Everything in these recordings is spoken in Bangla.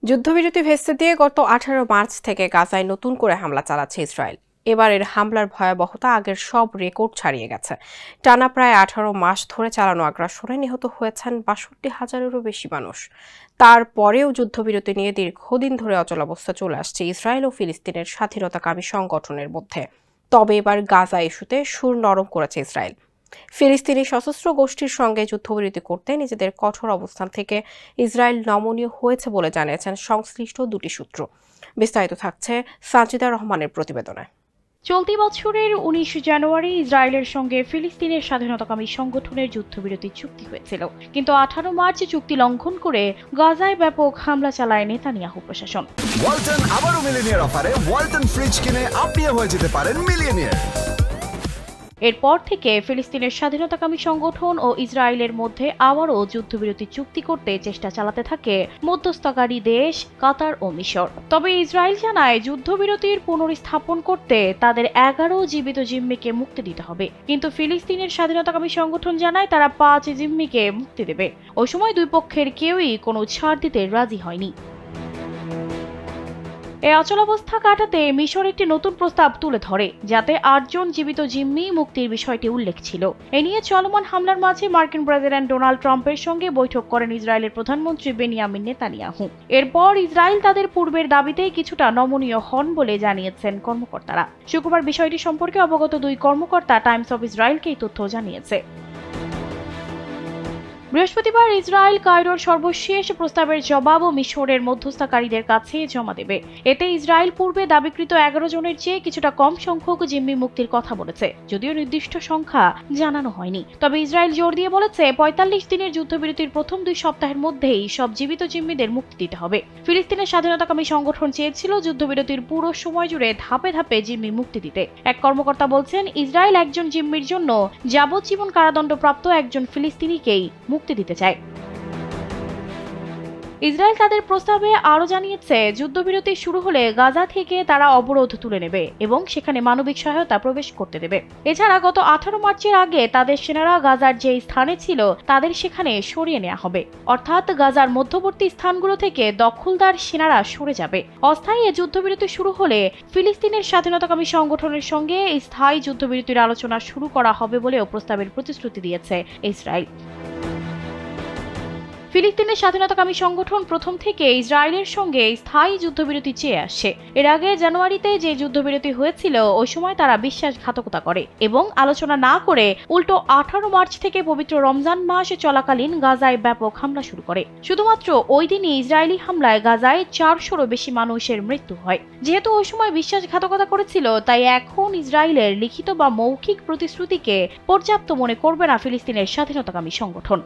যুদ্ধবিরতি ভেস্তে দিয়ে গত 18 মার্চ থেকে গাজায় নতুন করে হামলা চালাচ্ছে ইসরায়েল। এবারের হামলার ভয়াবহতা আগের সব রেকর্ড ছাড়িয়ে গেছে। টানা প্রায় 18 মাস ধরে চালানো আগ্রাসনে নিহত হয়েছেন 62,000-এরও বেশি মানুষ। তারপরেও যুদ্ধবিরতি নিয়ে দীর্ঘদিন ধরে অচলাবস্থা চলে আসছে ইসরায়েল ও ফিলিস্তিনের স্বাধীনতাকামী সংগঠনের মধ্যে। তবে এবার গাজা ইস্যুতে সুর নরম করেছে ইসরায়েল। ফিলিস্তিনি সশস্ত্র গোষ্ঠীর সঙ্গে যুদ্ধবিরতি করতে নিজেদের কঠোর অবস্থান থেকে ইসরায়েল নমনীয় হয়েছে বলে জানিয়েছেন সংশ্লিষ্ট দুটি সূত্র। বিস্তারিত থাকছে সাজিদা রহমানের প্রতিবেদনে। চলতি বছরের 19 জানুয়ারি ইসরায়েলের সঙ্গে ফিলিস্তিনের স্বাধীনতাকামী সংগঠনের যুদ্ধবিরতি চুক্তি হয়েছিল, কিন্তু 18 মার্চ চুক্তি লঙ্ঘন করে গাজায় ব্যাপক হামলা চালায় নেতানিয়াহু প্রশাসন। ওয়ালটন আবারও মিলিয়নিয়ার অফারে ওয়ালটন ফ্রিজ কিনে আপনিও হয়ে যেতে পারেন মিলিয়নিয়ার। এরপর থেকে ফিলিস্তিনের স্বাধীনতাকামী সংগঠন ও ইসরায়েলের মধ্যে আবারও যুদ্ধবিরতি চুক্তি করতে চেষ্টা চালাতে থাকে মধ্যস্থকারী দেশ কাতার ও মিশর। তবে ইসরায়েল জানায় যুদ্ধবিরতির পুনর্স্থাপন করতে তাদের 11 জীবিত জিম্মিকে মুক্তি দিতে হবে, কিন্তু ফিলিস্তিনের স্বাধীনতাকামী সংগঠন জানায় তারা 5 জিম্মিকে মুক্তি দেবে। ওই সময় দুই পক্ষের কেউই কোনো ছাড় দিতে রাজি হয়নি। এই অচলাবস্থা কাটাতে মিশর একটি নতুন প্রস্তাব তুলে ধরে, যাতে 8 জন জীবিত জিম্মি মুক্তির বিষয়টি উল্লেখ ছিল। এ নিয়ে চলমান হামলার মাঝে মার্কিন প্রেসিডেন্ট ডোনাল্ড ট্রাম্পের সঙ্গে বৈঠক করেন ইসরায়েলের প্রধানমন্ত্রী বেনিয়ামিন নেতানিয়াহু। এরপর ইসরায়েল তাদের পূর্বের দাবিতেই কিছুটা নমনীয় হন বলে জানিয়েছেন কর্মকর্তারা। শুক্রবার বিষয়টি সম্পর্কে অবগত দুই কর্মকর্তা টাইমস অফ ইসরায়েলকে এই তথ্য জানিয়েছে। বৃহস্পতিবার ইসরায়েল কায়রোর সর্বশেষ প্রস্তাবের জবাব মিশরের মধ্যস্থকারীদের কাছে জমা দেবে। এতে ইসরায়েল পূর্বে দাবিকৃত 11 জনের চেয়ে কিছুটা কম সংখ্যক জিম্মি মুক্তির কথা বলেছে, যদিও নির্দিষ্ট সংখ্যা জানানো হয়নি। তবে ইসরায়েল জোর দিয়ে বলেছে 45 দিনের যুদ্ধবিরতির প্রথম 2 সপ্তাহের মধ্যেই সব জীবিত জিম্মিদের মুক্তি দিতে হবে। ফিলিস্তিনের স্বাধীনতাকামী সংগঠন চেয়েছিল যুদ্ধবিরতির পুরো সময় জুড়ে ধাপে ধাপে জিম্মি মুক্তি দিতে। এক কর্মকর্তা বলছেন, ইসরায়েল একজন জিম্মির জন্য যাবজ্জীবন কারাদণ্ডপ্রাপ্ত একজন ফিলিস্তিনিকেই মুক্তি দিতে চায়। ইসরায়েল তাদের প্রস্তাবে আরও জানিয়েছে, যুদ্ধবিরতি শুরু হলে গাজা থেকে তারা অবরোধ তুলে নেবে এবং সেখানে মানবিক সহায়তা প্রবেশ করতে দেবে। এছাড়া গত 18 মার্চের আগে তাদের সেনারা গাজার যে স্থানে ছিল তাদের সেখানে সরিয়ে নেওয়া হবে, অর্থাৎ গাজার মধ্যবর্তী স্থানগুলো থেকে দখলদার সেনারা সরে যাবে। অস্থায়ী যুদ্ধবিরতি শুরু হলে ফিলিস্তিনের স্বাধীনতাকামী সংগঠনের সঙ্গে স্থায়ী যুদ্ধবিরতির আলোচনা শুরু করা হবে বলেও প্রস্তাবের প্রতিশ্রুতি দিয়েছে ইসরায়েল। ফিলিস্তিনের স্বাধীনতাকামী সংগঠন প্রথম থেকে ইসরায়েলের সঙ্গে স্থায়ী যুদ্ধবিরতি চেয়ে আসছে। এর আগে জানুয়ারিতে যে যুদ্ধবিরতি হয়েছিল ওই সময় তারা বিশ্বাসঘাতকতা করে এবং আলোচনা না করে উল্টো 18 মার্চ থেকে পবিত্র রমজান মাস চলাকালীন গাজায় ব্যাপক হামলা শুরু করে। শুধুমাত্র ওই দিনই ইসরায়েলি হামলায় গাজায় 400-রও বেশি মানুষের মৃত্যু হয়। যেহেতু ওই সময় বিশ্বাসঘাতকতা করেছিল, তাই এখন ইসরায়েলের লিখিত বা মৌখিক প্রতিশ্রুতিকে পর্যাপ্ত মনে করবে না ফিলিস্তিনের স্বাধীনতাকামী সংগঠন।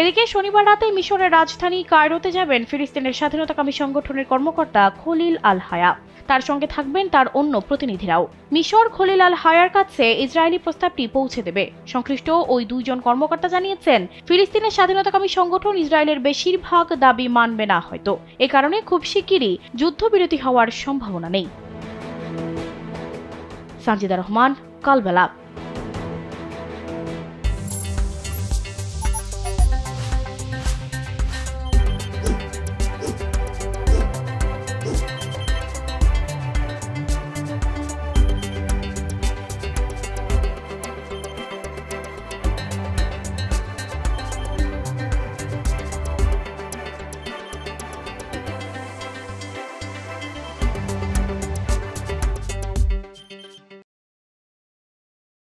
এদিকে শনিবার রাতে মিশরের রাজধানী কায়রোতে যাবেন ফিলিস্তিনের স্বাধীনতাকামী সংগঠনের কর্মকর্তা খলিল আল হায়া। তার সঙ্গে থাকবেন তার অন্য প্রতিনিধিরাও। মিশর খলিল আল হায়ার কাছে ইসরায়েলি প্রস্তাবটি পৌঁছে দেবে। সংশ্লিষ্ট ওই 2 জন কর্মকর্তা জানিয়েছেন, ফিলিস্তিনের স্বাধীনতাকামী সংগঠন ইসরায়েলের বেশিরভাগ দাবি মানবে না হয়তো। এ কারণে খুব শিগগিরই যুদ্ধবিরতি হওয়ার সম্ভাবনা নেই। সাজিদা রহমান, কালবেলা।